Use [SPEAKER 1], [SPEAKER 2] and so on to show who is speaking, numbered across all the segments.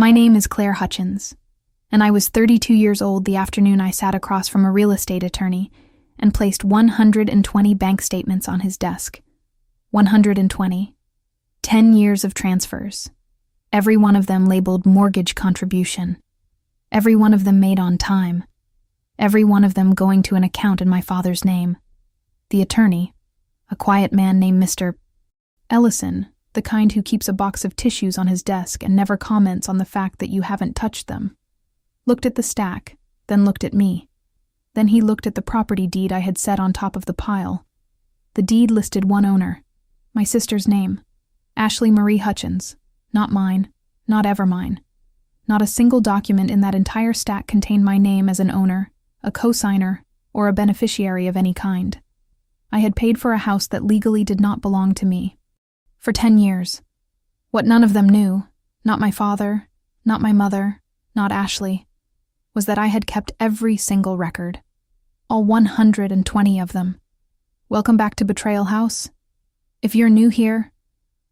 [SPEAKER 1] My name is Claire Hutchins, and I was 32 years old the afternoon I sat across from a real estate attorney and placed 120 bank statements on his desk. 120. 10 years of transfers. Every one of them labeled mortgage contribution. Every one of them made on time. Every one of them going to an account in my father's name. The attorney, a quiet man named Mr. Ellison, the kind who keeps a box of tissues on his desk and never comments on the fact that you haven't touched them, looked at the stack, then looked at me. Then he looked at the property deed I had set on top of the pile. The deed listed one owner, my sister's name, Ashley Marie Hutchins, not mine, not ever mine. Not a single document in that entire stack contained my name as an owner, a co-signer, or a beneficiary of any kind. I had paid for a house that legally did not belong to me. For 10 years. What none of them knew, not my father, not my mother, not Ashley, was that I had kept every single record. All 120 of them. Welcome back to Betrayal House. If you're new here,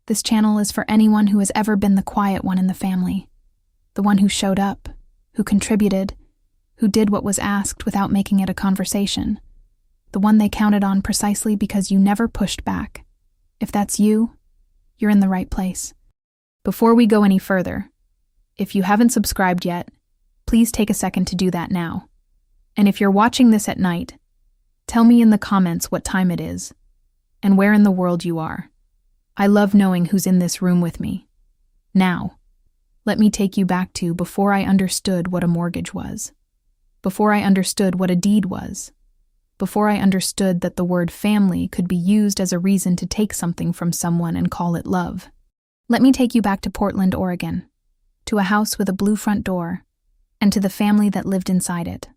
[SPEAKER 1] this channel is for anyone who has ever been the quiet one in the family. The one who showed up, who contributed, who did what was asked without making it a conversation. The one they counted on precisely because you never pushed back. If that's you, you're in the right place. Before we go any further, if you haven't subscribed yet, please take a second to do that now. And if you're watching this at night, tell me in the comments what time it is and where in the world you are. I love knowing who's in this room with me. Now, let me take you back to before I understood what a mortgage was, before I understood what a deed was, before I understood that the word family could be used as a reason to take something from someone and call it love. Let me take you back to Portland, Oregon, to a house with a blue front door, and to the family that lived inside it.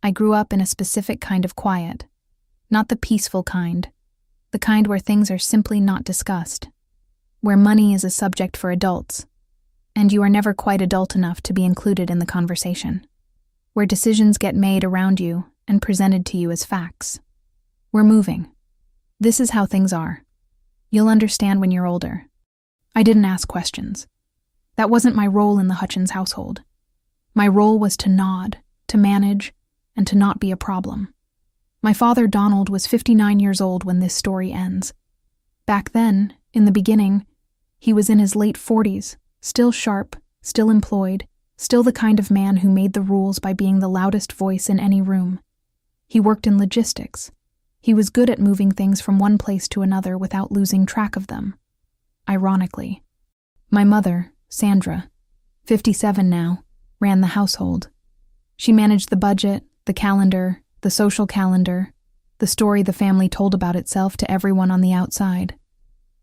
[SPEAKER 1] I grew up in a specific kind of quiet, not the peaceful kind, the kind where things are simply not discussed, where money is a subject for adults, and you are never quite adult enough to be included in the conversation, where decisions get made around you and presented to you as facts. We're moving. This is how things are. You'll understand when you're older. I didn't ask questions. That wasn't my role in the Hutchins household. My role was to nod, to manage, and to not be a problem. My father, Donald, was 59 years old when this story ends. Back then, in the beginning, he was in his late 40s, still sharp, still employed, still the kind of man who made the rules by being the loudest voice in any room. He worked in logistics. He was good at moving things from one place to another without losing track of them. Ironically, my mother, Sandra, 57 now, ran the household. She managed the budget, the calendar, the social calendar, the story the family told about itself to everyone on the outside.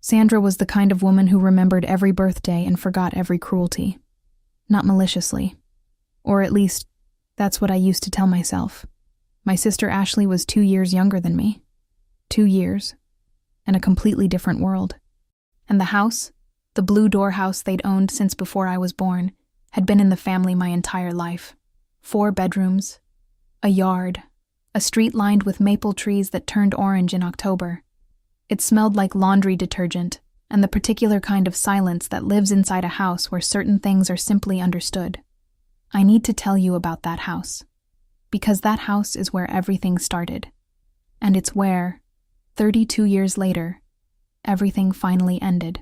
[SPEAKER 1] Sandra was the kind of woman who remembered every birthday and forgot every cruelty. Not maliciously. Or at least, that's what I used to tell myself. My sister Ashley was 2 years younger than me. 2 years. And a completely different world. And the house, the blue door house they'd owned since before I was born, had been in the family my entire life. 4 bedrooms, a yard, a street lined with maple trees that turned orange in October. It smelled like laundry detergent and the particular kind of silence that lives inside a house where certain things are simply understood. I need to tell you about that house. Because that house is where everything started. And it's where, 32 years later, everything finally ended.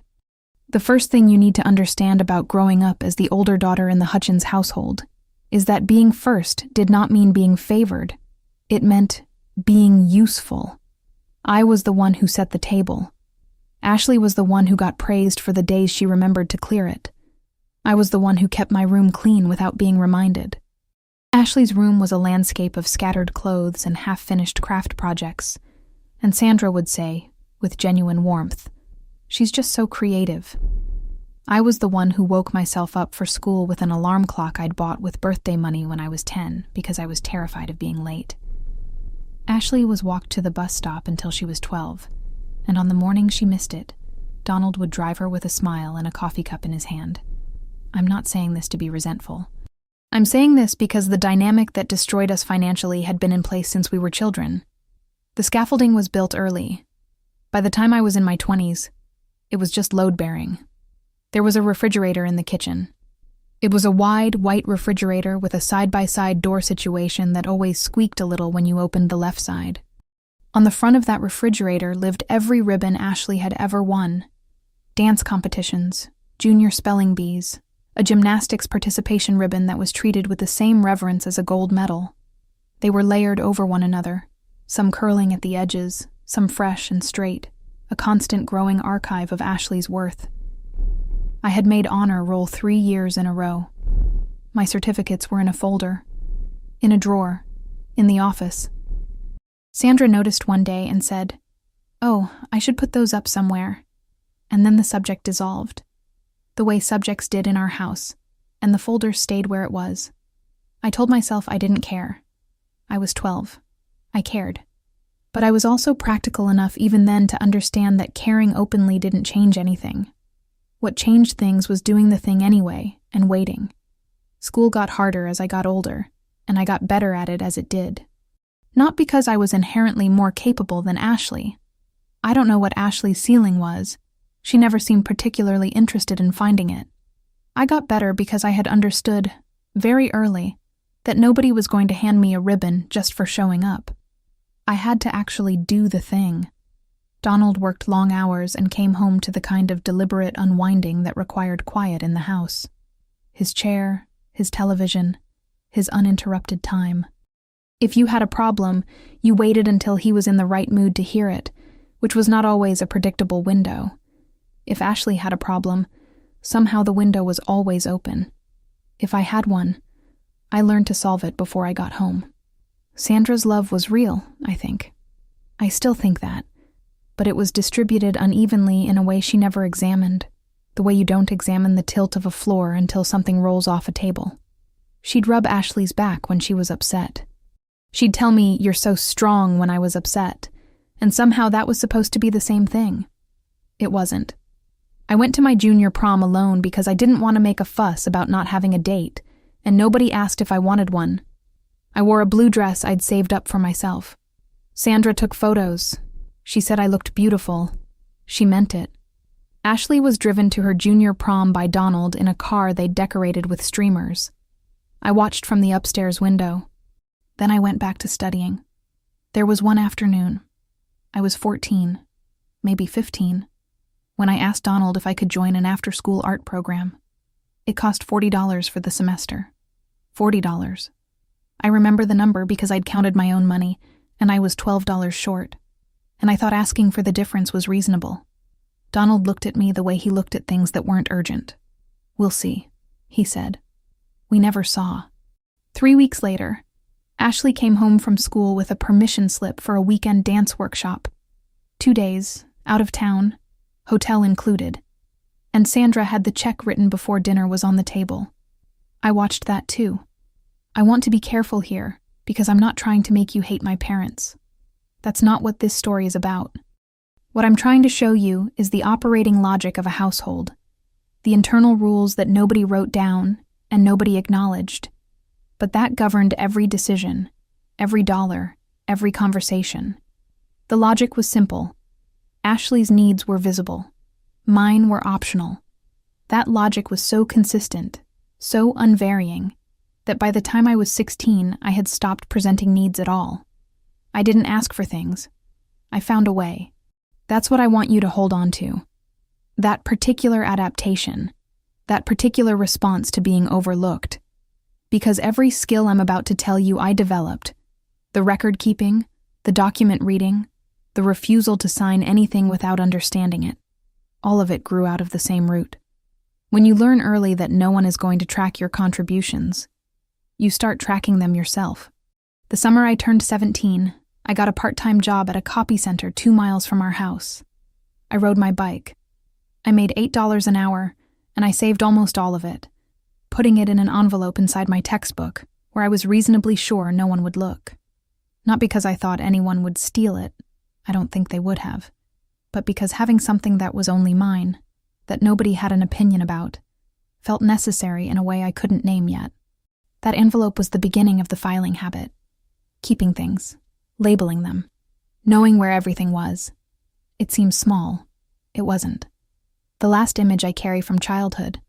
[SPEAKER 1] The first thing you need to understand about growing up as the older daughter in the Hutchins household is that being first did not mean being favored. It meant being useful. I was the one who set the table. Ashley was the one who got praised for the days she remembered to clear it. I was the one who kept my room clean without being reminded. Ashley's room was a landscape of scattered clothes and half-finished craft projects, and Sandra would say, with genuine warmth, "She's just so creative." I was the one who woke myself up for school with an alarm clock I'd bought with birthday money when I was 10 because I was terrified of being late. Ashley was walked to the bus stop until she was 12, and on the morning she missed it, Donald would drive her with a smile and a coffee cup in his hand. I'm not saying this to be resentful. I'm saying this because the dynamic that destroyed us financially had been in place since we were children. The scaffolding was built early. By the time I was in my 20s, it was just load-bearing. There was a refrigerator in the kitchen. It was a wide, white refrigerator with a side-by-side door situation that always squeaked a little when you opened the left side. On the front of that refrigerator lived every ribbon Ashley had ever won. Dance competitions, junior spelling bees, a gymnastics participation ribbon that was treated with the same reverence as a gold medal. They were layered over one another, some curling at the edges, some fresh and straight, a constant growing archive of Ashley's worth. I had made honor roll 3 years in a row. My certificates were in a folder, in a drawer, in the office. Sandra noticed one day and said, "Oh, I should put those up somewhere." And then the subject dissolved, the way subjects did in our house, and the folder stayed where it was. I told myself I didn't care. I was 12. I cared. But I was also practical enough even then to understand that caring openly didn't change anything. What changed things was doing the thing anyway and waiting. School got harder as I got older, and I got better at it as it did. Not because I was inherently more capable than Ashley. I don't know what Ashley's ceiling was. She never seemed particularly interested in finding it. I got better because I had understood, very early, that nobody was going to hand me a ribbon just for showing up. I had to actually do the thing. Donald worked long hours and came home to the kind of deliberate unwinding that required quiet in the house. His chair, his television, his uninterrupted time. If you had a problem, you waited until he was in the right mood to hear it, which was not always a predictable window. If Ashley had a problem, somehow the window was always open. If I had one, I learned to solve it before I got home. Sandra's love was real, I think. I still think that. But it was distributed unevenly in a way she never examined, the way you don't examine the tilt of a floor until something rolls off a table. She'd rub Ashley's back when she was upset. She'd tell me, "You're so strong," when I was upset, and somehow that was supposed to be the same thing. It wasn't. I went to my junior prom alone because I didn't want to make a fuss about not having a date, and nobody asked if I wanted one. I wore a blue dress I'd saved up for myself. Sandra took photos. She said I looked beautiful. She meant it. Ashley was driven to her junior prom by Donald in a car they'd decorated with streamers. I watched from the upstairs window. Then I went back to studying. There was one afternoon. I was 14, maybe 15, when I asked Donald if I could join an after-school art program. It cost $40 for the semester. $40. I remember the number because I'd counted my own money, and I was $12 short. And I thought asking for the difference was reasonable. Donald looked at me the way he looked at things that weren't urgent. "We'll see," he said. We never saw. 3 weeks later, Ashley came home from school with a permission slip for a weekend dance workshop. 2 days, out of town, hotel included. And Sandra had the check written before dinner was on the table. I watched that too. I want to be careful here, because I'm not trying to make you hate my parents. That's not what this story is about. What I'm trying to show you is the operating logic of a household, the internal rules that nobody wrote down and nobody acknowledged, but that governed every decision, every dollar, every conversation. The logic was simple. Ashley's needs were visible. Mine were optional. That logic was so consistent, so unvarying, that by the time I was 16, I had stopped presenting needs at all. I didn't ask for things. I found a way. That's what I want you to hold on to. That particular adaptation, that particular response to being overlooked. Because every skill I'm about to tell you I developed, the record keeping, the document reading, the refusal to sign anything without understanding it, all of it grew out of the same root. When you learn early that no one is going to track your contributions, you start tracking them yourself. The summer I turned 17, I got a part-time job at a copy center 2 miles from our house. I rode my bike. I made $8 an hour, and I saved almost all of it, putting it in an envelope inside my textbook, where I was reasonably sure no one would look. Not because I thought anyone would steal it, I don't think they would have, but because having something that was only mine, that nobody had an opinion about, felt necessary in a way I couldn't name yet. That envelope was the beginning of the filing habit. Keeping things, labeling them, knowing where everything was. It seemed small. It wasn't. The last image I carry from childhood,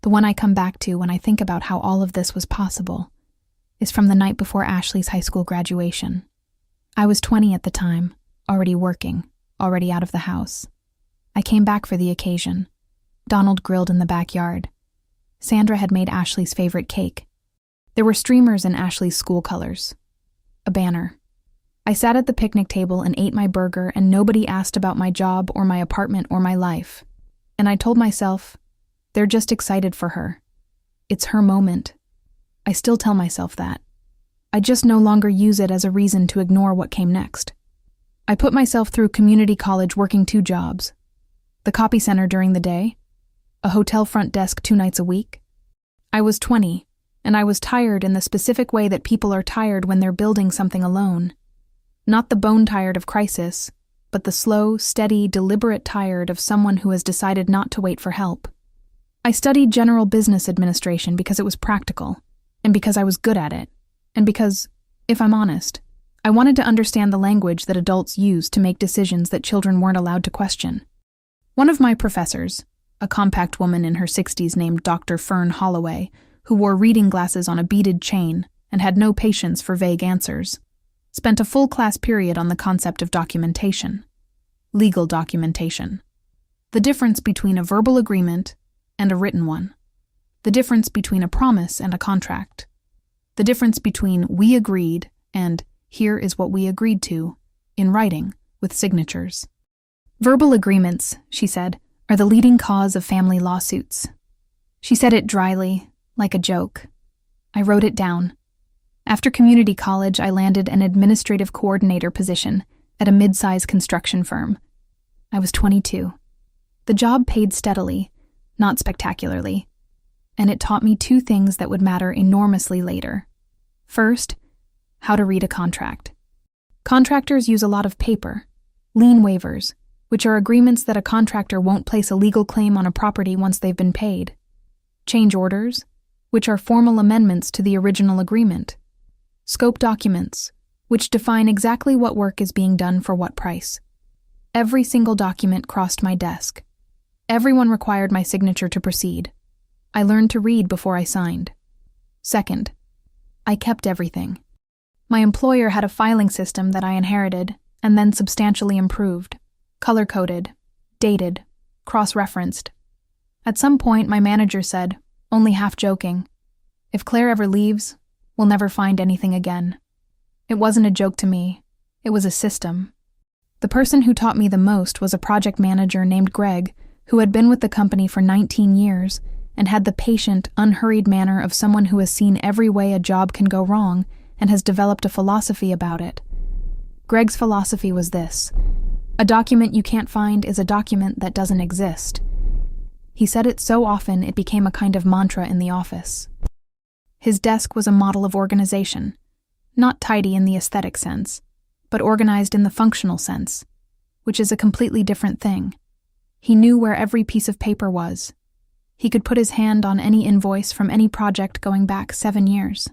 [SPEAKER 1] The one I come back to when I think about how all of this was possible is from the night before Ashley's high school graduation. I was 20 at the time, already working, already out of the house. I came back for the occasion. Donald grilled in the backyard. Sandra had made Ashley's favorite cake. There were streamers in Ashley's school colors. A banner. I sat at the picnic table and ate my burger, and nobody asked about my job or my apartment or my life. And I told myself, they're just excited for her. It's her moment. I still tell myself that. I just no longer use it as a reason to ignore what came next. I put myself through community college working 2 jobs. The copy center during the day, a hotel front desk 2 nights a week. I was 20, and I was tired in the specific way that people are tired when they're building something alone. Not the bone-tired of crisis, but the slow, steady, deliberate tired of someone who has decided not to wait for help. I studied general business administration because it was practical, and because I was good at it, and because, if I'm honest, I wanted to understand the language that adults use to make decisions that children weren't allowed to question. One of my professors, a compact woman in her 60s named Dr. Fern Holloway, who wore reading glasses on a beaded chain and had no patience for vague answers, spent a full class period on the concept of documentation. Legal documentation. The difference between a verbal agreement and a written one. The difference between a promise and a contract. The difference between we agreed and here is what we agreed to, in writing, with signatures. Verbal agreements, she said, are the leading cause of family lawsuits. She said it dryly, like a joke. I wrote it down. After community college, I landed an administrative coordinator position at a mid-size construction firm. I was 22. The job paid steadily, not spectacularly, and it taught me 2 things that would matter enormously later. First, how to read a contract. Contractors use a lot of paper, lien waivers, which are agreements that a contractor won't place a legal claim on a property once they've been paid. Change orders, which are formal amendments to the original agreement. Scope documents, which define exactly what work is being done for what price. Every single document crossed my desk. Everyone required my signature to proceed. I learned to read before I signed. Second, I kept everything. My employer had a filing system that I inherited and then substantially improved, color-coded, dated, cross-referenced. At some point, my manager said, only half joking, "If Claire ever leaves, we'll never find anything again." It wasn't a joke to me. It was a system. The person who taught me the most was a project manager named Greg, who had been with the company for 19 years and had the patient, unhurried manner of someone who has seen every way a job can go wrong and has developed a philosophy about it. Greg's philosophy was this: a document you can't find is a document that doesn't exist. He said it so often it became a kind of mantra in the office. His desk was a model of organization, not tidy in the aesthetic sense, but organized in the functional sense, which is a completely different thing. He knew where every piece of paper was. He could put his hand on any invoice from any project going back 7 years.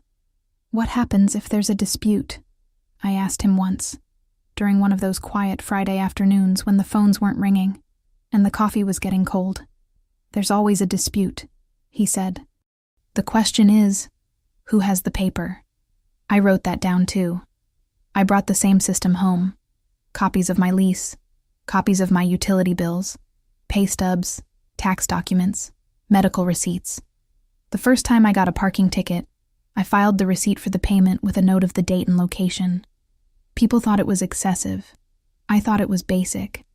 [SPEAKER 1] "What happens if there's a dispute?" I asked him once, during one of those quiet Friday afternoons when the phones weren't ringing and the coffee was getting cold. "There's always a dispute," he said. "The question is, who has the paper?" I wrote that down too. I brought the same system home. Copies of my lease, copies of my utility bills, pay stubs, tax documents, medical receipts. The first time I got a parking ticket, I filed the receipt for the payment with a note of the date and location. People thought it was excessive. I thought it was basic.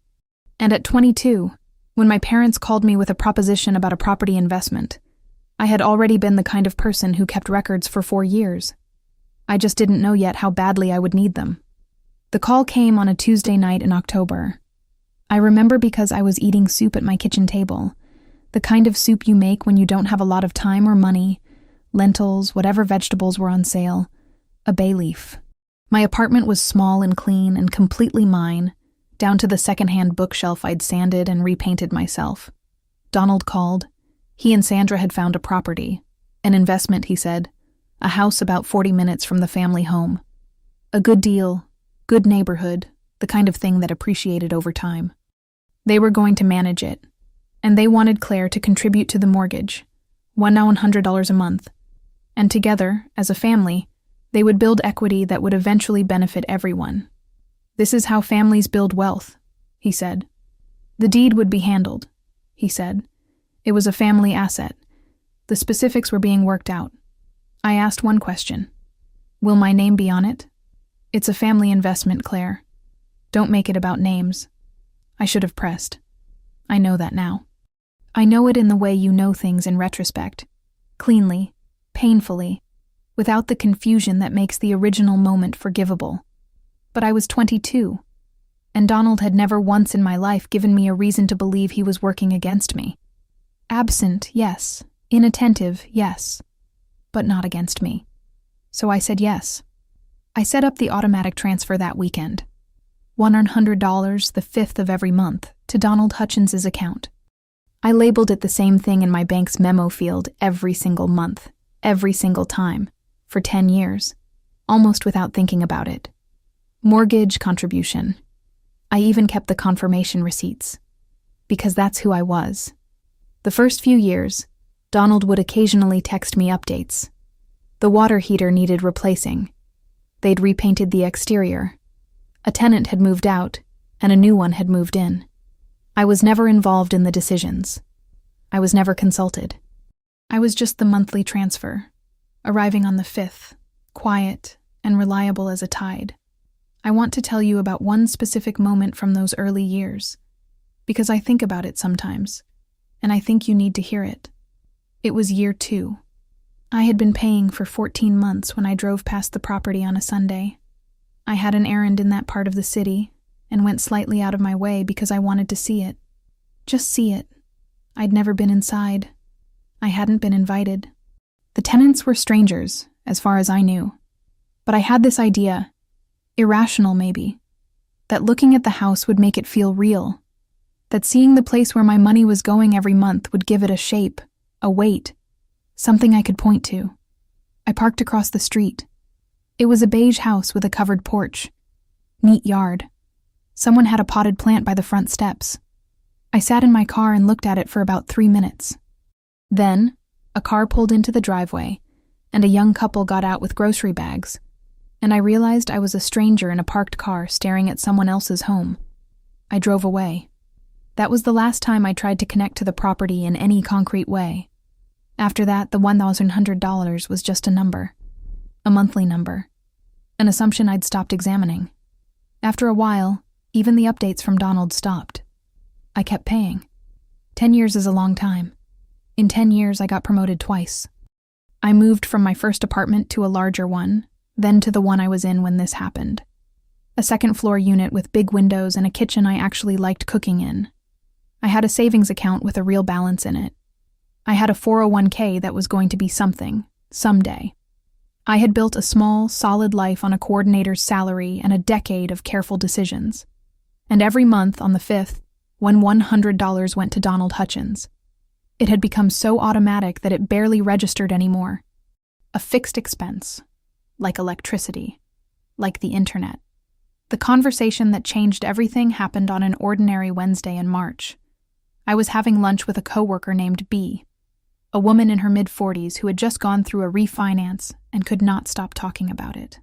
[SPEAKER 1] And at 22, when my parents called me with a proposition about a property investment, I had already been the kind of person who kept records for 4 years. I just didn't know yet how badly I would need them. The call came on a Tuesday night in October. I remember because I was eating soup at my kitchen table, the kind of soup you make when you don't have a lot of time or money, lentils, whatever vegetables were on sale, a bay leaf. My apartment was small and clean and completely mine, down to the secondhand bookshelf I'd sanded and repainted myself. Donald called. He and Sandra had found a property, an investment, he said, a house about 40 minutes from the family home. A good deal, good neighborhood, the kind of thing that appreciated over time. They were going to manage it, and they wanted Claire to contribute to the mortgage, $100 a month. And together, as a family, they would build equity that would eventually benefit everyone. This is how families build wealth, he said. The deed would be handled, he said. It was a family asset. The specifics were being worked out. I asked one question. Will my name be on it? It's a family investment, Claire. Don't make it about names. I should have pressed. I know that now. I know it in the way you know things in retrospect. Cleanly, painfully, without the confusion that makes the original moment forgivable. But I was 22, and Donald had never once in my life given me a reason to believe he was working against me. Absent, yes. Inattentive, yes. But not against me. So I said yes. I set up the automatic transfer that weekend. $100, the 5th of every month, to Donald Hutchins's account. I labeled it the same thing in my bank's memo field every single month, every single time, for 10 years, almost without thinking about it. Mortgage contribution. I even kept the confirmation receipts, because that's who I was. The first few years, Donald would occasionally text me updates. The water heater needed replacing. They'd repainted the exterior. A tenant had moved out, and a new one had moved in. I was never involved in the decisions. I was never consulted. I was just the monthly transfer, arriving on the 5th, quiet and reliable as a tide. I want to tell you about one specific moment from those early years, because I think about it sometimes, and I think you need to hear it. It was year 2. I had been paying for 14 months when I drove past the property on a Sunday. I had an errand in that part of the city and went slightly out of my way because I wanted to see it. Just see it. I'd never been inside. I hadn't been invited. The tenants were strangers, as far as I knew. But I had this idea, irrational maybe, that looking at the house would make it feel real, that seeing the place where my money was going every month would give it a shape, a weight, something I could point to. I parked across the street. It was a beige house with a covered porch. Neat yard. Someone had a potted plant by the front steps. I sat in my car and looked at it for about 3 minutes. Then, a car pulled into the driveway, and a young couple got out with grocery bags, and I realized I was a stranger in a parked car staring at someone else's home. I drove away. That was the last time I tried to connect to the property in any concrete way. After that, the $1,100 was just a number. A monthly number. An assumption I'd stopped examining. After a while, even the updates from Donald stopped. I kept paying. 10 years is a long time. In 10 years, I got promoted twice. I moved from my first apartment to a larger one, then to the one I was in when this happened. A second-floor unit with big windows and a kitchen I actually liked cooking in. I had a savings account with a real balance in it. I had a 401k that was going to be something, someday. I had built a small, solid life on a coordinator's salary and a decade of careful decisions. And every month on the 5th, when $100 went to Donald Hutchins, it had become so automatic that it barely registered anymore. A fixed expense, like electricity, like the internet. The conversation that changed everything happened on an ordinary Wednesday in March. I was having lunch with a coworker named B, a woman in her mid-40s who had just gone through a refinance and could not stop talking about it.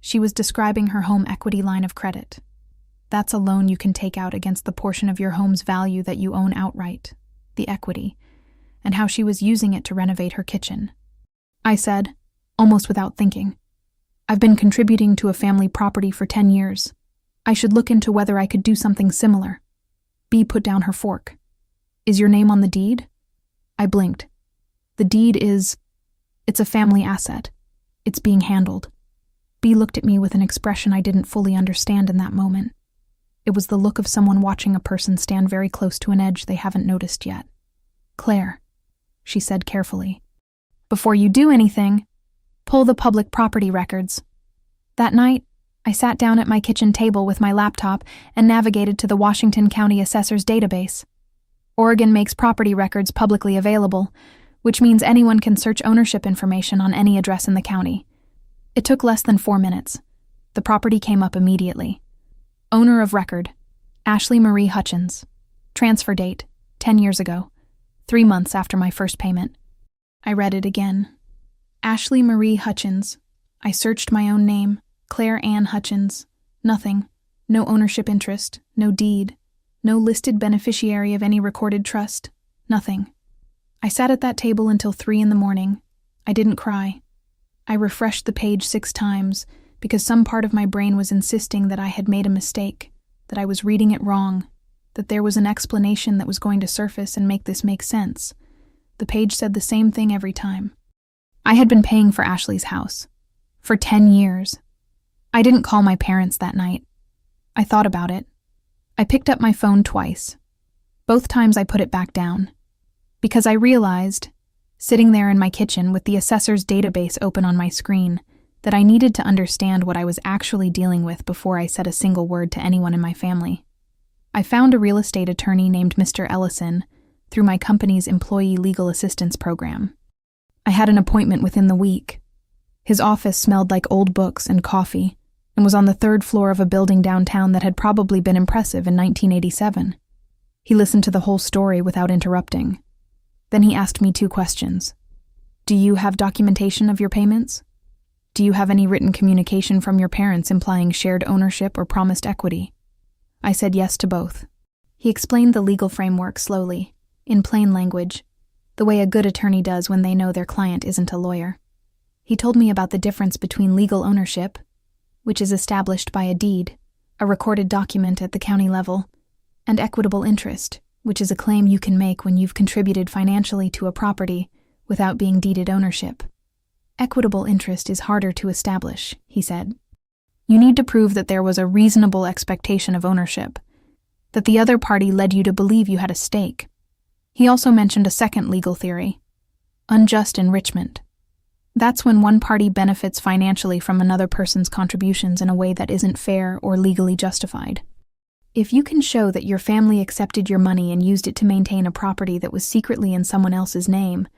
[SPEAKER 1] She was describing her home equity line of credit. That's a loan you can take out against the portion of your home's value that you own outright, the equity, and how she was using it to renovate her kitchen. I said, almost without thinking, I've been contributing to a family property for 10 years. I should look into whether I could do something similar. B put down her fork. Is your name on the deed? I blinked. The deed it's a family asset. It's being handled. B looked at me with an expression I didn't fully understand in that moment. It was the look of someone watching a person stand very close to an edge they haven't noticed yet. Claire, she said carefully, before you do anything, pull the public property records. That night, I sat down at my kitchen table with my laptop and navigated to the Washington County Assessor's database. Oregon makes property records publicly available, which means anyone can search ownership information on any address in the county. It took less than 4 minutes. The property came up immediately. Owner of record, Ashley Marie Hutchins. Transfer date, 10 years ago, 3 months after my first payment. I read it again. Ashley Marie Hutchins. I searched my own name, Claire Ann Hutchins. Nothing. No ownership interest, no deed, no listed beneficiary of any recorded trust. Nothing. I sat at that table until 3 a.m. I didn't cry. I refreshed the page 6 times because some part of my brain was insisting that I had made a mistake, that I was reading it wrong, that there was an explanation that was going to surface and make this make sense. The page said the same thing every time. I had been paying for Ashley's house. For 10 years. I didn't call my parents that night. I thought about it. I picked up my phone twice. Both times I put it back down. Because I realized, sitting there in my kitchen with the assessor's database open on my screen, that I needed to understand what I was actually dealing with before I said a single word to anyone in my family. I found a real estate attorney named Mr. Ellison through my company's employee legal assistance program. I had an appointment within the week. His office smelled like old books and coffee and was on the 3rd floor of a building downtown that had probably been impressive in 1987. He listened to the whole story without interrupting. Then he asked me 2 questions. Do you have documentation of your payments? Do you have any written communication from your parents implying shared ownership or promised equity? I said yes to both. He explained the legal framework slowly, in plain language, the way a good attorney does when they know their client isn't a lawyer. He told me about the difference between legal ownership, which is established by a deed, a recorded document at the county level, and equitable interest, which is a claim you can make when you've contributed financially to a property without being deeded ownership. Equitable interest is harder to establish, he said. You need to prove that there was a reasonable expectation of ownership, that the other party led you to believe you had a stake. He also mentioned a second legal theory, unjust enrichment. That's when one party benefits financially from another person's contributions in a way that isn't fair or legally justified. If you can show that your family accepted your money and used it to maintain a property that was secretly in someone else's name,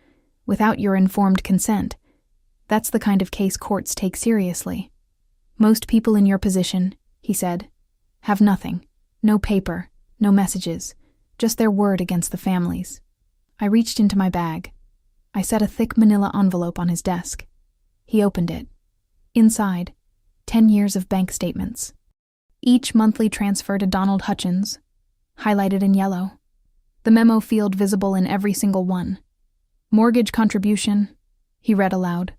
[SPEAKER 1] without your informed consent, that's the kind of case courts take seriously. Most people in your position, he said, have nothing. No paper, no messages, just their word against the family's. I reached into my bag. I set a thick manila envelope on his desk. He opened it. Inside, 10 years of bank statements. Each monthly transfer to Donald Hutchins, highlighted in yellow. The memo field visible in every single one. Mortgage contribution, he read aloud.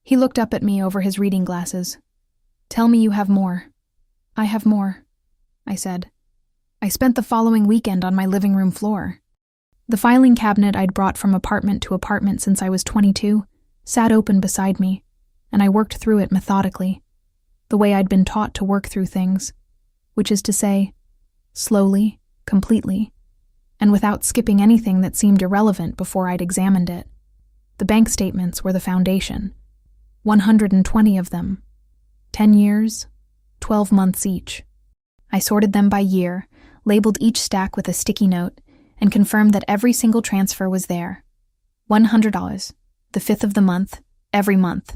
[SPEAKER 1] He looked up at me over his reading glasses. Tell me you have more. I have more, I said. I spent the following weekend on my living room floor. The filing cabinet I'd brought from apartment to apartment since I was 22 sat open beside me, and I worked through it methodically, the way I'd been taught to work through things, which is to say, slowly, completely, and without skipping anything that seemed irrelevant before I'd examined it. The bank statements were the foundation. 120 of them. 10 years, 12 months each. I sorted them by year, labeled each stack with a sticky note, and confirmed that every single transfer was there. $100, the 5th of the month, every month.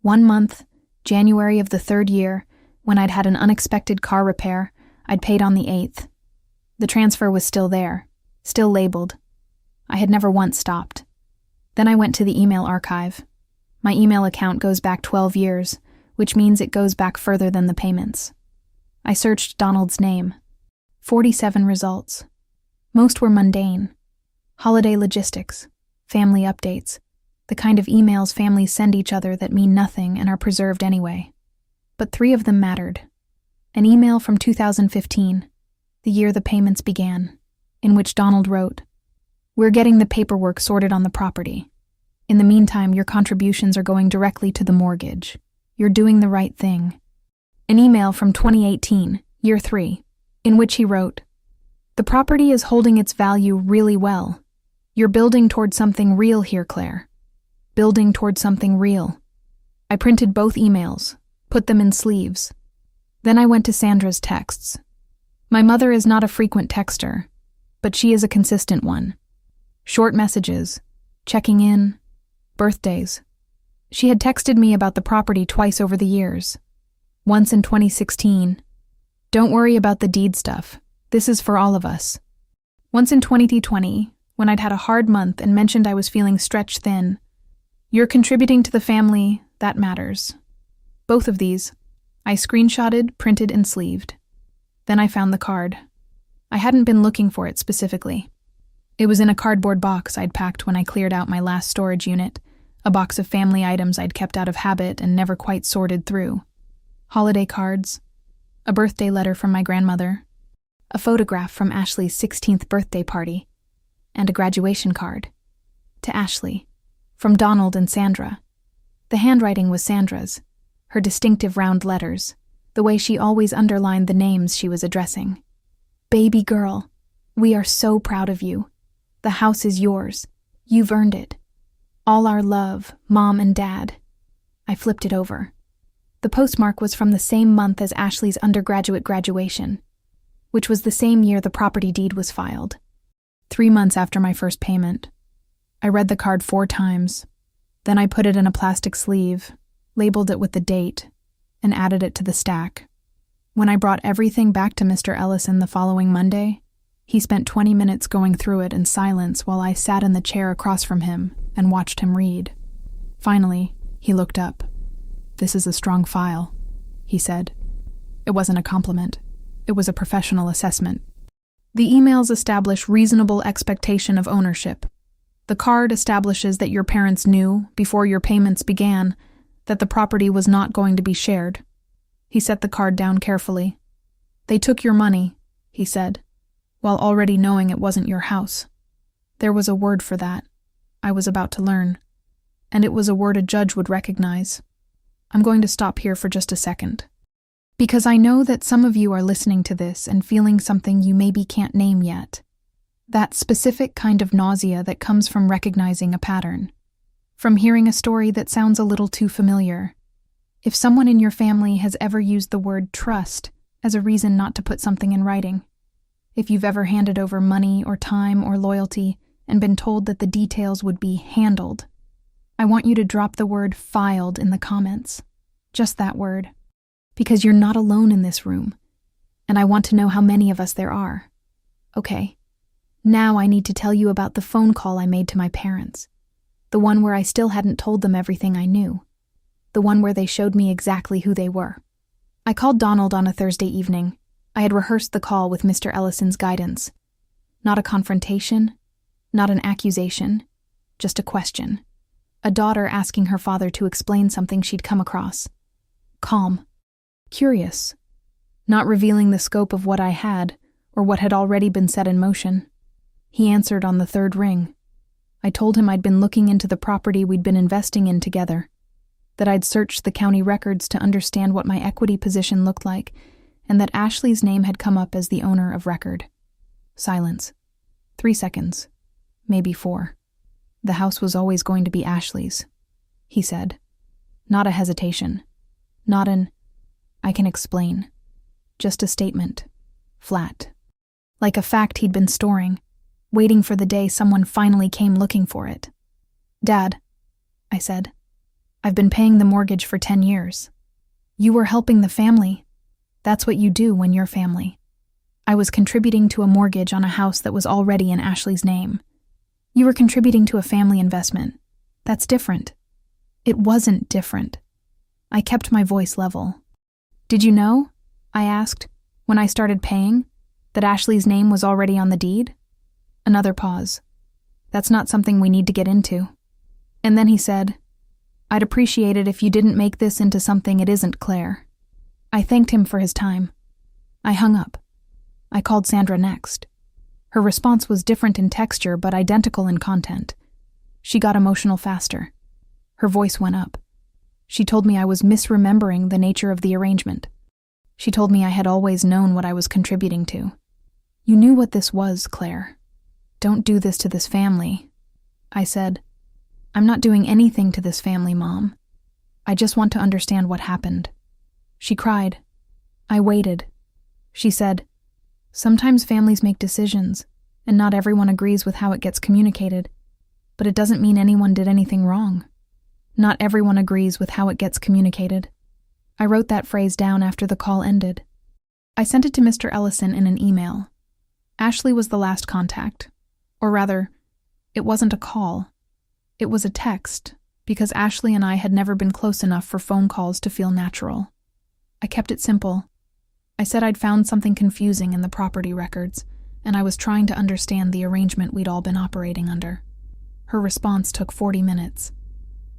[SPEAKER 1] 1 month, January of the 3rd year, when I'd had an unexpected car repair, I'd paid on the 8th. The transfer was still there, still labeled. I had never once stopped. Then I went to the email archive. My email account goes back 12 years, which means it goes back further than the payments. I searched Donald's name. 47 results. Most were mundane. Holiday logistics, family updates, the kind of emails families send each other that mean nothing and are preserved anyway. But 3 of them mattered. An email from 2015, the year the payments began, in which Donald wrote, "We're getting the paperwork sorted on the property. In the meantime, your contributions are going directly to the mortgage. You're doing the right thing." An email from 2018, year 3, in which he wrote, "The property is holding its value really well. You're building toward something real here, Claire. Building toward something real." I printed both emails, put them in sleeves. Then I went to Sandra's texts. My mother is not a frequent texter, but she is a consistent one. Short messages, checking in, birthdays. She had texted me about the property twice over the years. Once in 2016, "Don't worry about the deed stuff. This is for all of us." Once in 2020, when I'd had a hard month and mentioned I was feeling stretched thin. You're contributing to the family, that matters. Both of these, I screenshotted, printed, and sleeved. Then I found the card. I hadn't been looking for it specifically. It was in a cardboard box I'd packed when I cleared out my last storage unit, a box of family items I'd kept out of habit and never quite sorted through. Holiday cards, a birthday letter from my grandmother, a photograph from Ashley's 16th birthday party, and a graduation card. To Ashley, from Donald and Sandra. The handwriting was Sandra's, her distinctive round letters, the way she always underlined the names she was addressing. Baby girl, we are so proud of you. The house is yours. You've earned it. All our love, Mom and Dad. I flipped it over. The postmark was from the same month as Ashley's undergraduate graduation, which was the same year the property deed was filed. 3 months after my first payment. I read the card 4 times. Then I put it in a plastic sleeve, labeled it with the date, and added it to the stack. When I brought everything back to Mr. Ellison the following Monday, he spent 20 minutes going through it in silence while I sat in the chair across from him and watched him read. Finally, he looked up. "This is a strong file," he said. It wasn't a compliment. It was a professional assessment. The emails establish reasonable expectation of ownership. The card establishes that your parents knew, before your payments began, that the property was not going to be shared. He set the card down carefully. "They took your money," he said, while already knowing it wasn't your house. There was a word for that, I was about to learn, and it was a word a judge would recognize. I'm going to stop here for just a second, because I know that some of you are listening to this and feeling something you maybe can't name yet. That specific kind of nausea that comes from recognizing a pattern, from hearing a story that sounds a little too familiar. If someone in your family has ever used the word trust as a reason not to put something in writing, if you've ever handed over money or time or loyalty and been told that the details would be handled, I want you to drop the word filed in the comments. Just that word. Because you're not alone in this room, and I want to know how many of us there are. Okay. Now I need to tell you about the phone call I made to my parents. The one where I still hadn't told them everything I knew. The one where they showed me exactly who they were. I called Donald on a Thursday evening. I had rehearsed the call with Mr. Ellison's guidance. Not a confrontation, not an accusation, just a question. A daughter asking her father to explain something she'd come across. Calm. Curious. Not revealing the scope of what I had, or what had already been set in motion. He answered on the 3rd ring. I told him I'd been looking into the property we'd been investing in together, that I'd searched the county records to understand what my equity position looked like, and that Ashley's name had come up as the owner of record. Silence. 3 seconds. Maybe 4. The house was always going to be Ashley's, he said. Not a hesitation. Not an, I can explain. Just a statement. Flat. Like a fact he'd been storing, waiting for the day someone finally came looking for it. Dad, I said, I've been paying the mortgage for 10 years. You were helping the family. That's what you do when you're family. I was contributing to a mortgage on a house that was already in Ashley's name. You were contributing to a family investment. That's different. It wasn't different. I kept my voice level. Did you know, I asked, when I started paying, that Ashley's name was already on the deed? Another pause. That's not something we need to get into. And then he said, I'd appreciate it if you didn't make this into something it isn't, Claire. I thanked him for his time. I hung up. I called Sandra next. Her response was different in texture but identical in content. She got emotional faster. Her voice went up. She told me I was misremembering the nature of the arrangement. She told me I had always known what I was contributing to. You knew what this was, Claire. Don't do this to this family. I said, I'm not doing anything to this family, Mom. I just want to understand what happened. She cried. I waited. She said, sometimes families make decisions, and not everyone agrees with how it gets communicated, but it doesn't mean anyone did anything wrong. Not everyone agrees with how it gets communicated. I wrote that phrase down after the call ended. I sent it to Mr. Ellison in an email. Ashley was the last contact, or rather, It wasn't a call. It was a text, because Ashley and I had never been close enough for phone calls to feel natural. I kept it simple. I said I'd found something confusing in the property records, and I was trying to understand the arrangement we'd all been operating under. Her response took 40 minutes.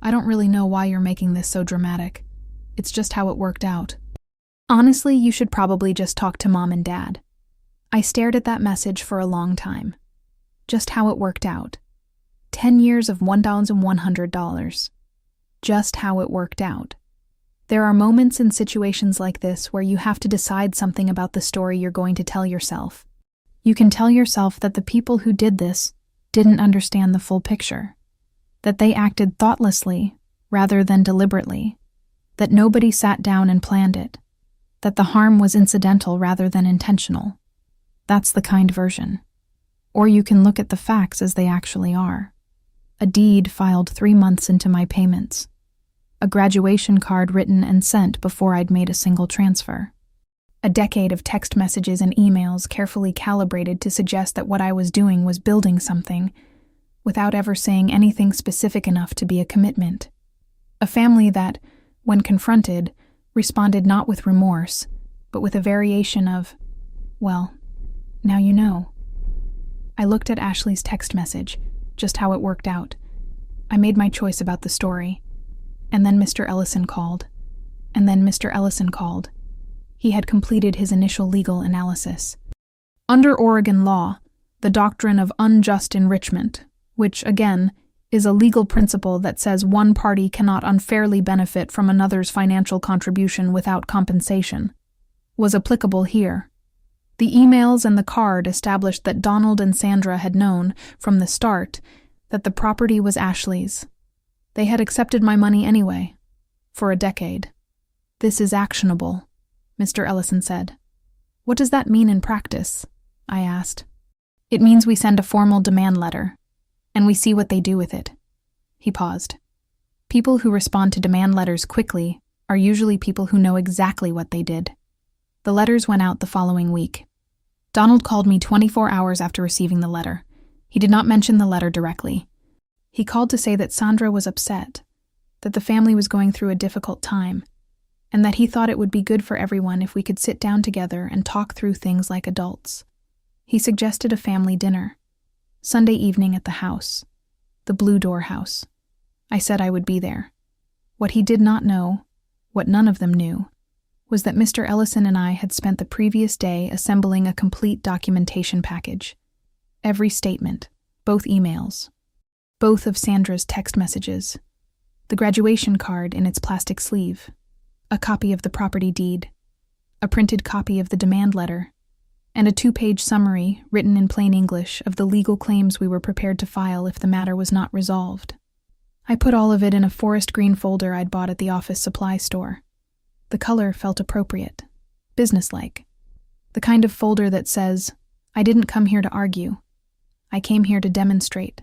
[SPEAKER 1] I don't really know why you're making this so dramatic. It's just how it worked out. Honestly, you should probably just talk to Mom and Dad. I stared at that message for a long time. Just how it worked out. 10 years of $1,100. Just how it worked out. There are moments in situations like this where you have to decide something about the story you're going to tell yourself. You can tell yourself that the people who did this didn't understand the full picture, that they acted thoughtlessly rather than deliberately, that nobody sat down and planned it, that the harm was incidental rather than intentional. That's the kind version. Or you can look at the facts as they actually are. A deed filed 3 months into my payments. A graduation card written and sent before I'd made a single transfer. A decade of text messages and emails carefully calibrated to suggest that what I was doing was building something, without ever saying anything specific enough to be a commitment. A family that, when confronted, responded not with remorse, but with a variation of, well, now you know. I looked at Ashley's text message, just how it worked out. I made my choice about the story. And then Mr. Ellison called. And then Mr. Ellison called. He had completed his initial legal analysis. Under Oregon law, the doctrine of unjust enrichment, which, again, is a legal principle that says one party cannot unfairly benefit from another's financial contribution without compensation, was applicable here. The emails and the card established that Donald and Sandra had known, from the start, that the property was Ashley's. They had accepted my money anyway, for a decade. This is actionable, Mr. Ellison said. What does that mean in practice? I asked. It means we send a formal demand letter, and we see what they do with it. He paused. People who respond to demand letters quickly are usually people who know exactly what they did. The letters went out the following week. Donald called me 24 hours after receiving the letter. He did not mention the letter directly. He called to say that Sandra was upset, that the family was going through a difficult time, and that he thought it would be good for everyone if we could sit down together and talk through things like adults. He suggested a family dinner, Sunday evening at the house, the Blue Door house. I said I would be there. What he did not know, what none of them knew, was that Mr. Ellison and I had spent the previous day assembling a complete documentation package. Every statement, both emails, both of Sandra's text messages, the graduation card in its plastic sleeve, a copy of the property deed, a printed copy of the demand letter, and a 2-page summary, written in plain English, of the legal claims we were prepared to file if the matter was not resolved. I put all of it in a forest green folder I'd bought at the office supply store. The color felt appropriate, businesslike. The kind of folder that says, I didn't come here to argue. I came here to demonstrate.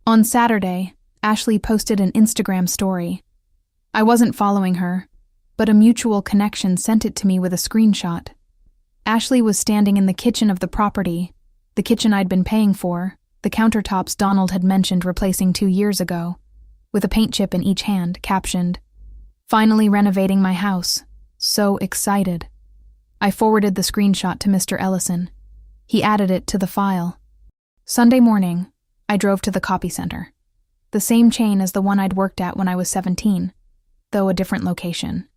[SPEAKER 1] On Saturday, Ashley posted an Instagram story. I wasn't following her, but a mutual connection sent it to me with a screenshot. Ashley was standing in the kitchen of the property, the kitchen I'd been paying for, the countertops Donald had mentioned replacing 2 years ago, with a paint chip in each hand, captioned, "Finally renovating my house. So excited." I forwarded the screenshot to Mr. Ellison. He added it to the file. Sunday morning, I drove to the copy center, the same chain as the one I'd worked at when I was 17, though a different location,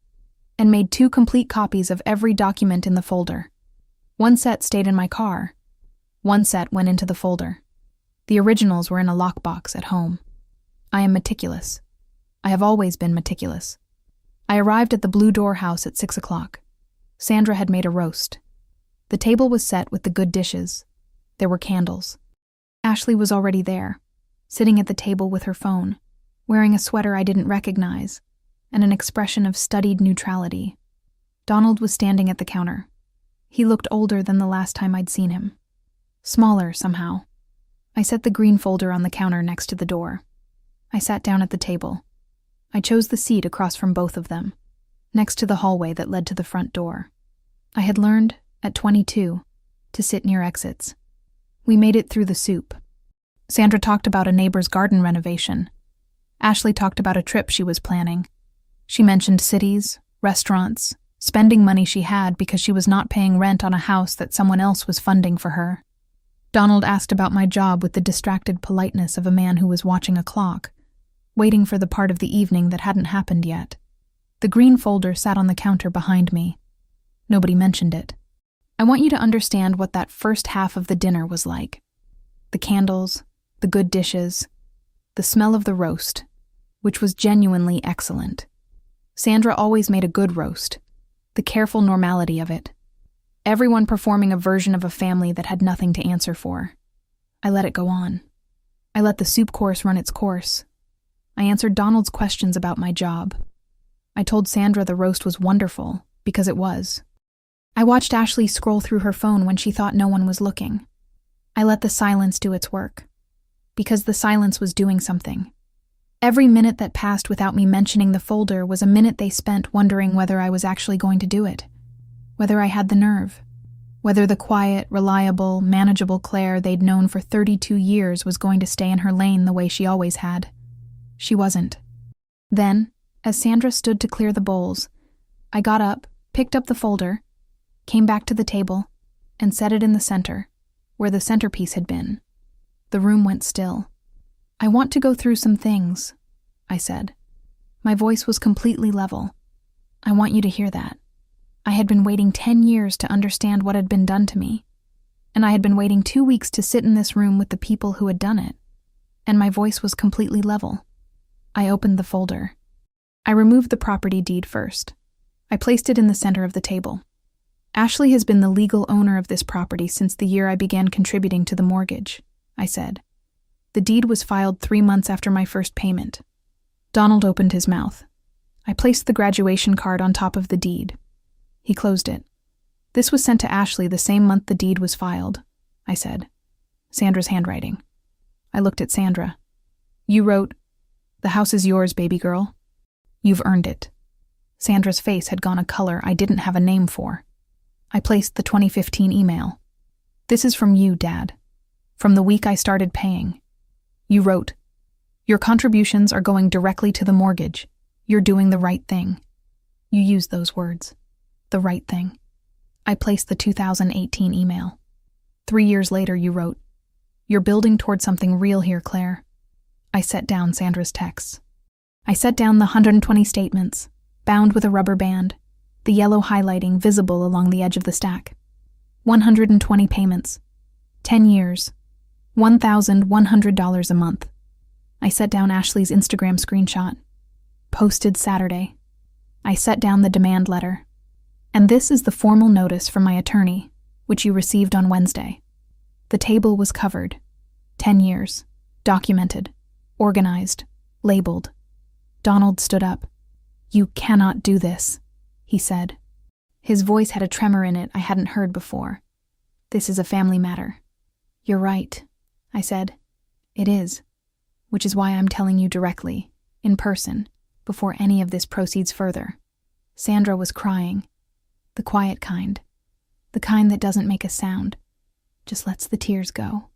[SPEAKER 1] and made 2 complete copies of every document in the folder. 1 set stayed in my car. 1 set went into the folder. The originals were in a lockbox at home. I am meticulous. I have always been meticulous. I arrived at the Blue Door house at 6 o'clock. Sandra had made a roast. The table was set with the good dishes. There were candles. Ashley was already there, sitting at the table with her phone, wearing a sweater I didn't recognize, and an expression of studied neutrality. Donald was standing at the counter. He looked older than the last time I'd seen him. Smaller, somehow. I set the green folder on the counter next to the door. I sat down at the table. I chose the seat across from both of them, next to the hallway that led to the front door. I had learned, at 22, to sit near exits. We made it through the soup. Sandra talked about a neighbor's garden renovation. Ashley talked about a trip she was planning. She mentioned cities, restaurants, spending money she had because she was not paying rent on a house that someone else was funding for her. Donald asked about my job with the distracted politeness of a man who was watching a clock, waiting for the part of the evening that hadn't happened yet. The green folder sat on the counter behind me. Nobody mentioned it. I want you to understand what that first half of the dinner was like. The candles, the good dishes, the smell of the roast, which was genuinely excellent. Sandra always made a good roast, the careful normality of it. Everyone performing a version of a family that had nothing to answer for. I let it go on. I let the soup course run its course. I answered Donald's questions about my job. I told Sandra the roast was wonderful, because it was. I watched Ashley scroll through her phone when she thought no one was looking. I let the silence do its work, because the silence was doing something. Every minute that passed without me mentioning the folder was a minute they spent wondering whether I was actually going to do it, whether I had the nerve, whether the quiet, reliable, manageable Claire they'd known for 32 years was going to stay in her lane the way she always had. She wasn't. Then, as Sandra stood to clear the bowls, I got up, picked up the folder, came back to the table, and set it in the center, where the centerpiece had been. The room went still. "I want to go through some things," I said. My voice was completely level. "I want you to hear that. I had been waiting 10 years to understand what had been done to me, and I had been waiting 2 weeks to sit in this room with the people who had done it, and my voice was completely level." I opened the folder. I removed the property deed first. I placed it in the center of the table. "Ashley has been the legal owner of this property since the year I began contributing to the mortgage," I said. "The deed was filed 3 months after my first payment." Donald opened his mouth. I placed the graduation card on top of the deed. He closed it. "This was sent to Ashley the same month the deed was filed," I said. Sandra's handwriting. I looked at Sandra. "You wrote, 'The house is yours, baby girl. You've earned it.'" Sandra's face had gone a color I didn't have a name for. I placed the 2015 email. "This is from you, Dad. From the week I started paying. You wrote, 'Your contributions are going directly to the mortgage. You're doing the right thing.' You used those words. The right thing." I placed the 2018 email. 3 years later, you wrote, "You're building toward something real here, Claire." I set down Sandra's texts. I set down the 120 statements, bound with a rubber band, the yellow highlighting visible along the edge of the stack. 120 payments. 10 years. $1,100 a month. I set down Ashley's Instagram screenshot. Posted Saturday. I set down the demand letter. And this is the formal notice from my attorney, which you received on Wednesday. The table was covered. 10 years. Documented. Organized. Labeled. Donald stood up. "You cannot do this," he said. His voice had a tremor in it I hadn't heard before. "This is a family matter." "You're right," I said. "It is, which is why I'm telling you directly, in person, before any of this proceeds further." Sandra was crying. The quiet kind. The kind that doesn't make a sound. Just lets the tears go.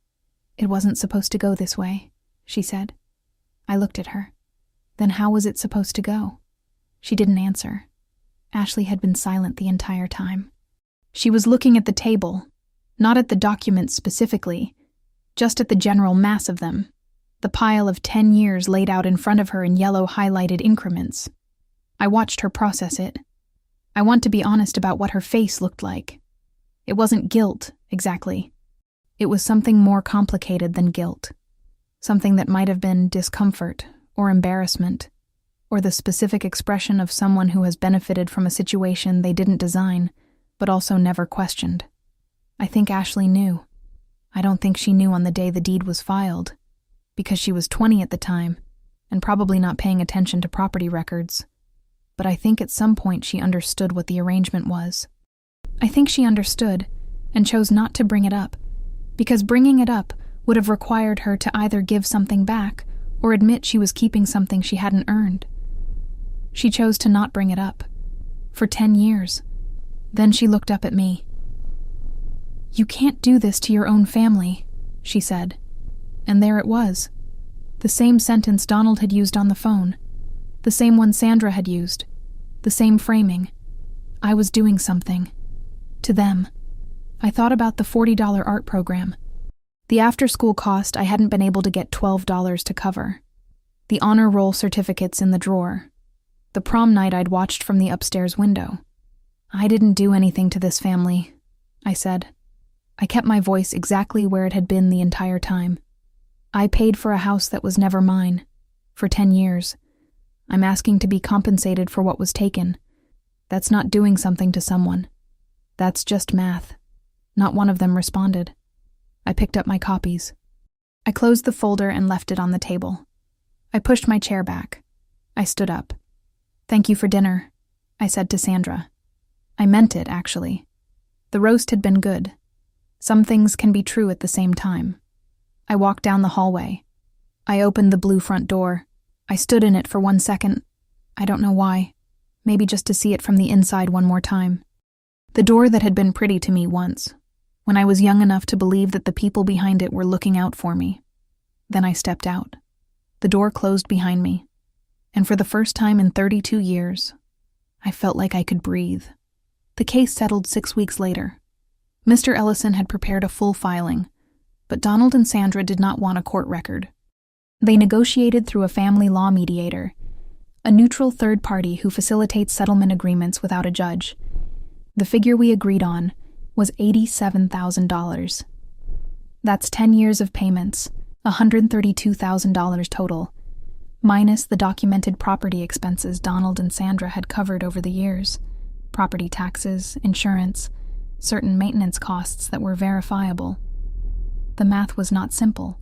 [SPEAKER 1] "It wasn't supposed to go this way," she said. I looked at her. Then how was it supposed to go? She didn't answer. Ashley had been silent the entire time. She was looking at the table, not at the documents specifically, just at the general mass of them, the pile of 10 years laid out in front of her in yellow highlighted increments. I watched her process it. I want to be honest about what her face looked like. It wasn't guilt, exactly. It was something more complicated than guilt. Something that might have been discomfort or embarrassment, or the specific expression of someone who has benefited from a situation they didn't design, but also never questioned. I think Ashley knew. I don't think she knew on the day the deed was filed, because she was 20 at the time, and probably not paying attention to property records. But I think at some point she understood what the arrangement was. I think she understood, and chose not to bring it up, because bringing it up would have required her to either give something back or admit she was keeping something she hadn't earned. She chose to not bring it up. For 10 years. Then she looked up at me. "You can't do this to your own family," she said. And there it was. The same sentence Donald had used on the phone. The same one Sandra had used. The same framing. I was doing something. To them. I thought about the $40 art program. The after-school cost I hadn't been able to get $12 to cover. The honor roll certificates in the drawer. The prom night I'd watched from the upstairs window. I didn't do anything to this family, I said. I kept my voice exactly where it had been the entire time. I paid for a house that was never mine. For 10 years. I'm asking to be compensated for what was taken. That's not doing something to someone. That's just math. Not one of them responded. I picked up my copies. I closed the folder and left it on the table. I pushed my chair back. I stood up. "Thank you for dinner," I said to Sandra. I meant it, actually. The roast had been good. Some things can be true at the same time. I walked down the hallway. I opened the blue front door. I stood in it for 1 second. I don't know why. Maybe just to see it from the inside one more time. The door that had been pretty to me once, when I was young enough to believe that the people behind it were looking out for me. Then I stepped out. The door closed behind me, and for the first time in 32 years, I felt like I could breathe. The case settled 6 weeks later. Mr. Ellison had prepared a full filing, but Donald and Sandra did not want a court record. They negotiated through a family law mediator, a neutral third party who facilitates settlement agreements without a judge. The figure we agreed on was $87,000. That's 10 years of payments, $132,000 total, minus the documented property expenses Donald and Sandra had covered over the years, property taxes, insurance, certain maintenance costs that were verifiable. The math was not simple,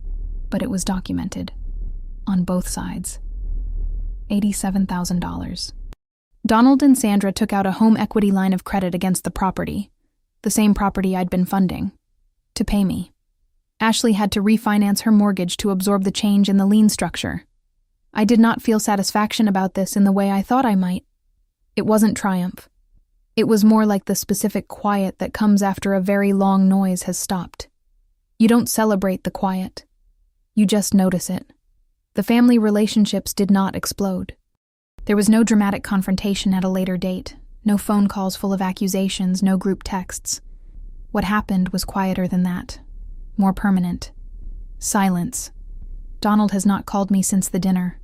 [SPEAKER 1] but it was documented. On both sides. $87,000. Donald and Sandra took out a home equity line of credit against the property, the same property I'd been funding, to pay me. Ashley had to refinance her mortgage to absorb the change in the lien structure. I did not feel satisfaction about this in the way I thought I might. It wasn't triumph. It was more like the specific quiet that comes after a very long noise has stopped. You don't celebrate the quiet. You just notice it. The family relationships did not explode. There was no dramatic confrontation at a later date, no phone calls full of accusations, no group texts. What happened was quieter than that, more permanent. Silence. Donald has not called me since the dinner.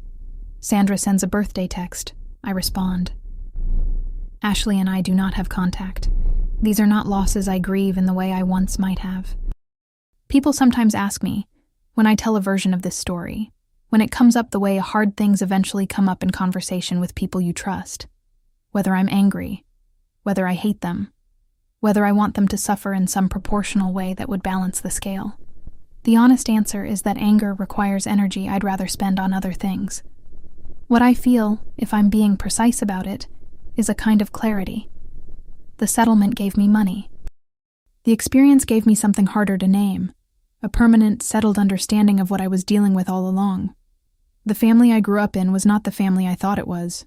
[SPEAKER 1] Sandra sends a birthday text. I respond. Ashley and I do not have contact. These are not losses I grieve in the way I once might have. People sometimes ask me, when I tell a version of this story, when it comes up the way hard things eventually come up in conversation with people you trust, whether I'm angry, whether I hate them, whether I want them to suffer in some proportional way that would balance the scale. The honest answer is that anger requires energy I'd rather spend on other things. What I feel, if I'm being precise about it, is a kind of clarity. The settlement gave me money. The experience gave me something harder to name, a permanent, settled understanding of what I was dealing with all along. The family I grew up in was not the family I thought it was.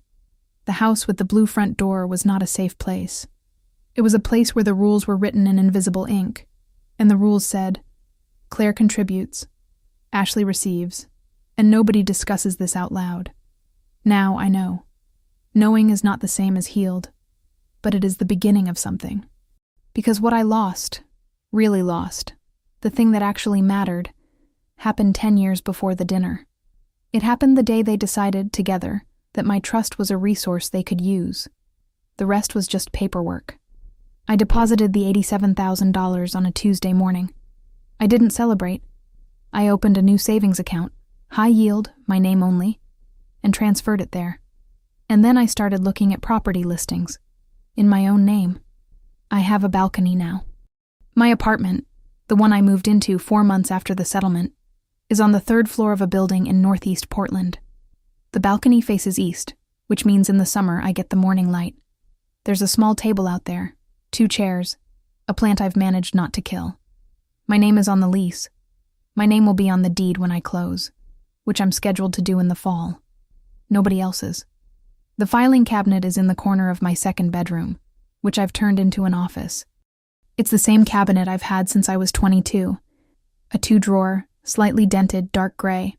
[SPEAKER 1] The house with the blue front door was not a safe place. It was a place where the rules were written in invisible ink, and the rules said, Claire contributes, Ashley receives, and nobody discusses this out loud. Now I know. Knowing is not the same as healed, but it is the beginning of something. Because what I lost, really lost, the thing that actually mattered, happened 10 years before the dinner. It happened the day they decided, together, that my trust was a resource they could use. The rest was just paperwork. I deposited the $87,000 on a Tuesday morning. I didn't celebrate. I opened a new savings account, high yield, my name only, and transferred it there. And then I started looking at property listings, in my own name. I have a balcony now. My apartment, the one I moved into 4 months after the settlement, is on the 3rd floor of a building in northeast Portland. The balcony faces east, which means in the summer I get the morning light. There's a small table out there, 2 chairs, a plant I've managed not to kill. My name is on the lease. My name will be on the deed when I close, which I'm scheduled to do in the fall. Nobody else's. The filing cabinet is in the corner of my 2nd bedroom, which I've turned into an office. It's the same cabinet I've had since I was 22. A 2-drawer, slightly dented dark gray.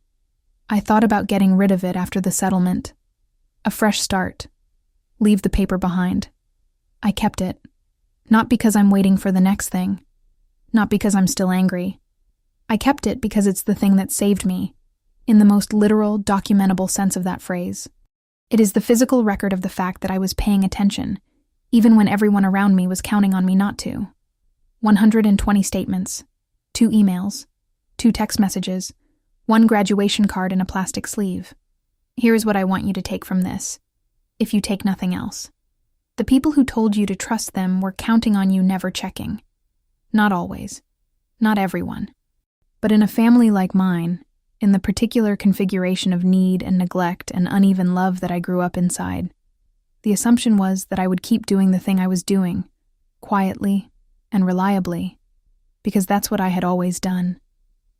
[SPEAKER 1] I thought about getting rid of it after the settlement. A fresh start. Leave the paper behind. I kept it. Not because I'm waiting for the next thing. Not because I'm still angry. I kept it because it's the thing that saved me, in the most literal, documentable sense of that phrase. It is the physical record of the fact that I was paying attention, even when everyone around me was counting on me not to. 120 statements, 2 emails, 2 text messages, 1 graduation card in a plastic sleeve. Here's what I want you to take from this, if you take nothing else. The people who told you to trust them were counting on you never checking. Not always. Not everyone. But in a family like mine, in the particular configuration of need and neglect and uneven love that I grew up inside, the assumption was that I would keep doing the thing I was doing, quietly and reliably, because that's what I had always done.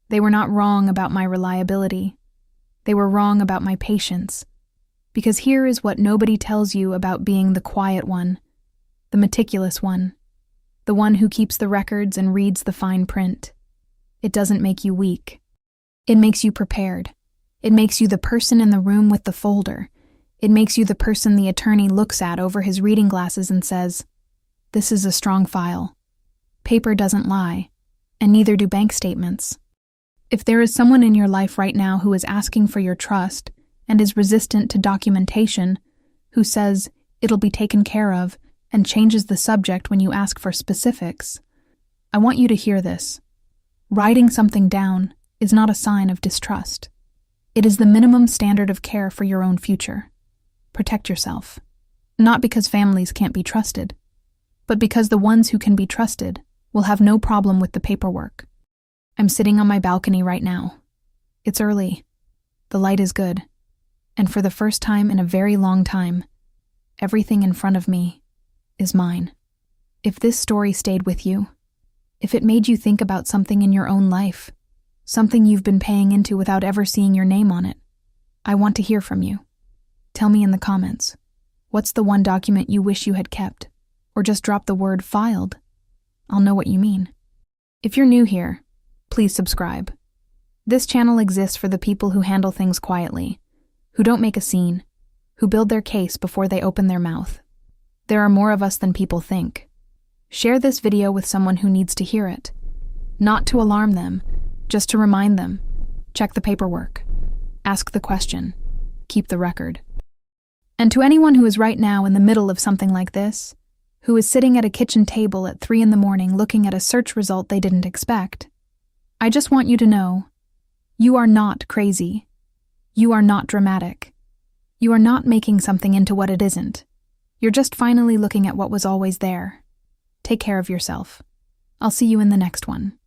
[SPEAKER 1] They were not wrong about my reliability. They were wrong about my patience. Because here is what nobody tells you about being the quiet one, the meticulous one, the one who keeps the records and reads the fine print. It doesn't make you weak. It makes you prepared. It makes you the person in the room with the folder. It makes you the person the attorney looks at over his reading glasses and says, "This is a strong file." Paper doesn't lie, and neither do bank statements. If there is someone in your life right now who is asking for your trust and is resistant to documentation, who says it'll be taken care of and changes the subject when you ask for specifics, I want you to hear this. Writing something down is not a sign of distrust. It is the minimum standard of care for your own future. Protect yourself. Not because families can't be trusted, but because the ones who can be trusted will have no problem with the paperwork. I'm sitting on my balcony right now. It's early. The light is good. And for the first time in a very long time, everything in front of me is mine. If this story stayed with you, if it made you think about something in your own life, something you've been paying into without ever seeing your name on it, I want to hear from you. Tell me in the comments, what's the one document you wish you had kept? Or just drop the word filed. I'll know what you mean. If you're new here, please subscribe. This channel exists for the people who handle things quietly, who don't make a scene, who build their case before they open their mouth. There are more of us than people think. Share this video with someone who needs to hear it. Not to alarm them, just to remind them. Check the paperwork. Ask the question. Keep the record. And to anyone who is right now in the middle of something like this, who is sitting at a kitchen table at 3 a.m. looking at a search result they didn't expect, I just want you to know, you are not crazy. You are not dramatic. You are not making something into what it isn't. You're just finally looking at what was always there. Take care of yourself. I'll see you in the next one.